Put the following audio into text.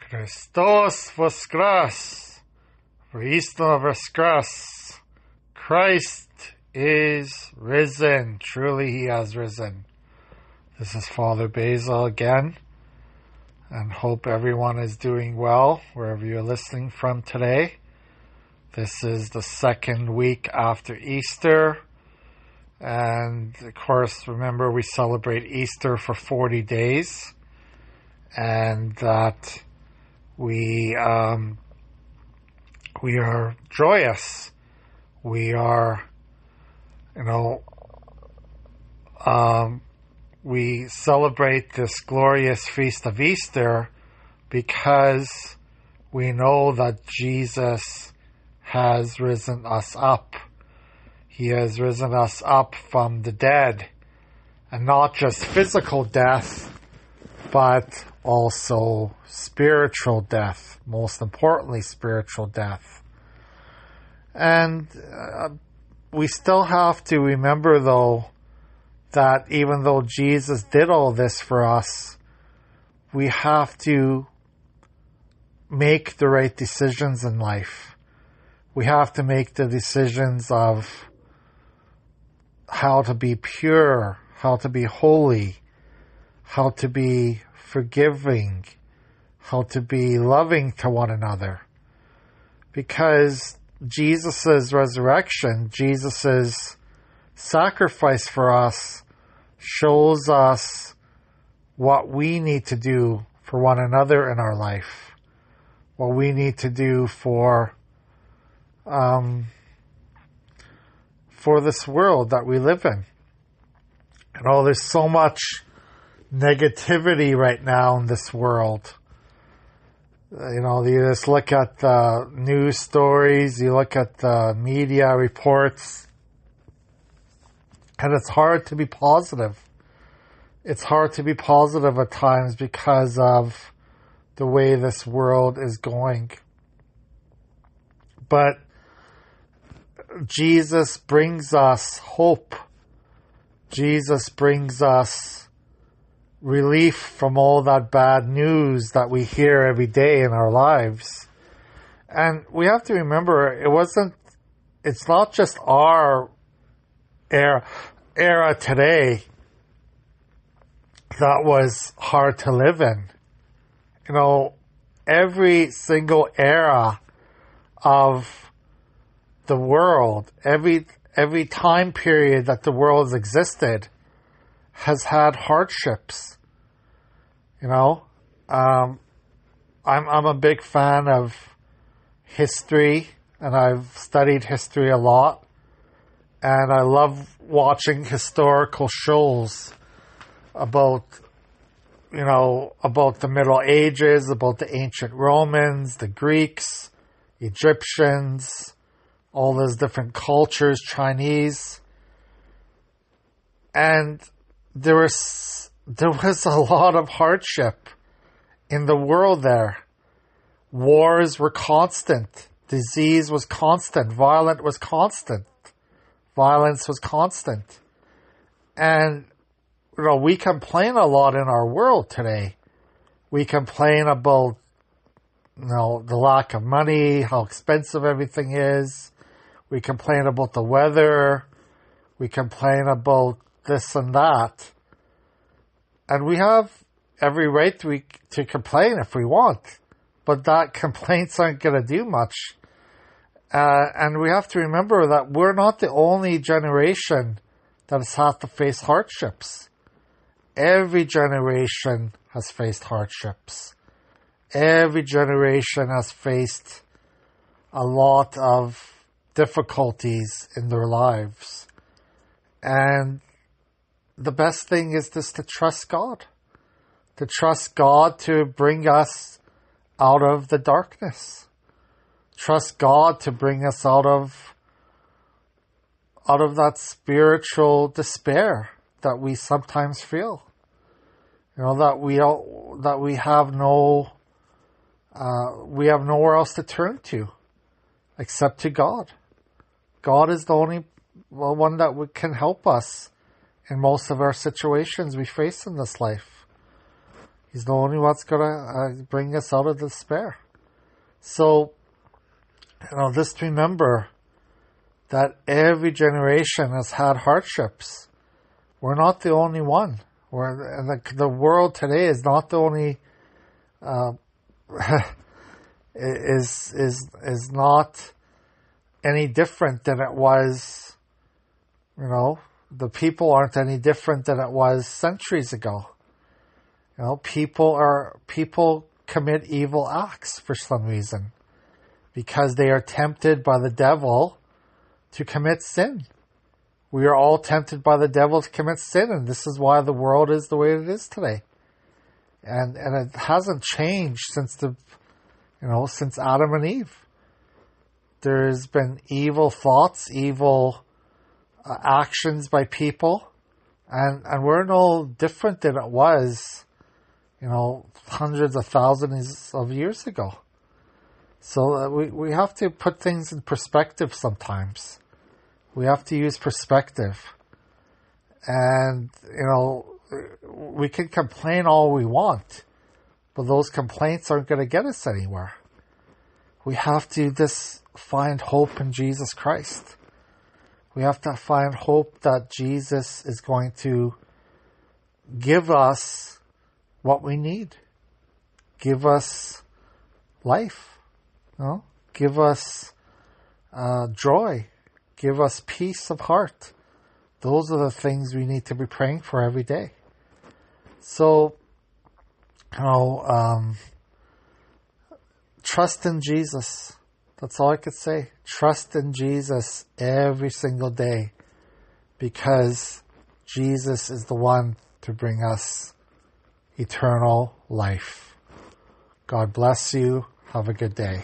Christos Voskras, Voistino Voskras. Christ is risen. Truly he has risen. This is Father Basil again, and hope everyone is doing well wherever you're listening from today. This is the second week after Easter, and of course, remember we celebrate Easter for 40 days, and that we are joyous. We are, we celebrate this glorious feast of Easter because we know that Jesus has risen us up. He has risen us up from the dead, and not just physical death, but also spiritual death, most importantly spiritual death. And we still have to remember, though, that even though Jesus did all this for us, we have to make the right decisions in life. We have to make the decisions of how to be pure, how to be holy, how to be forgiving, how to be loving to one another. Because Jesus' resurrection, Jesus' sacrifice for us, shows us what we need to do for one another in our life, what we need to do for this world that we live in. There's so much negativity right now in this world. You just look at the news stories, you look at the media reports, and it's hard to be positive. It's hard to be positive at times because of the way this world is going. But Jesus brings us hope. Jesus brings us relief from all that bad news that we hear every day in our lives. And we have to remember, it's not just our era today that was hard to live in. Every single era of the world, every time period that the world has existed has had hardships. I'm a big fan of history, and I've studied history a lot, and I love watching historical shows about the Middle Ages, about the ancient Romans, the Greeks, Egyptians, all those different cultures, Chinese. And there was a lot of hardship in the world there. Wars were constant. Disease was constant. Violence was constant. And, we complain a lot in our world today. We complain about, the lack of money, how expensive everything is. We complain about the weather. We complain about this and that. And we have every right to complain if we want. But that complaints aren't going to do much. And we have to remember that we're not the only generation that has had to face hardships. Every generation has faced hardships. Every generation has faced a lot of difficulties in their lives. And the best thing is just to trust God. To trust God to bring us out of the darkness. Trust God to bring us out of that spiritual despair that we sometimes feel. That we have nowhere else to turn to except to God. God is the only one that can help us in most of our situations we face in this life. He's the only one that's going to bring us out of despair. So, just remember that every generation has had hardships. We're not the only one. The world today is not the only is not any different than it was. The people aren't any different than it was centuries ago. People commit evil acts for some reason because they are tempted by the devil to commit sin. We are all tempted by the devil to commit sin, and this is why the world is the way it is today. And it hasn't changed since since Adam and Eve. There's been evil thoughts, evil actions by people, and we're no different than it was, hundreds of thousands of years ago. So we have to put things in perspective sometimes. We have to use perspective. And, we can complain all we want, but those complaints aren't going to get us anywhere. We have to just find hope in Jesus Christ. We have to find hope that Jesus is going to give us what we need. Give us life. Give us joy. Give us peace of heart. Those are the things we need to be praying for every day. So, trust in Jesus. That's all I could say. Trust in Jesus every single day, because Jesus is the one to bring us eternal life. God bless you. Have a good day.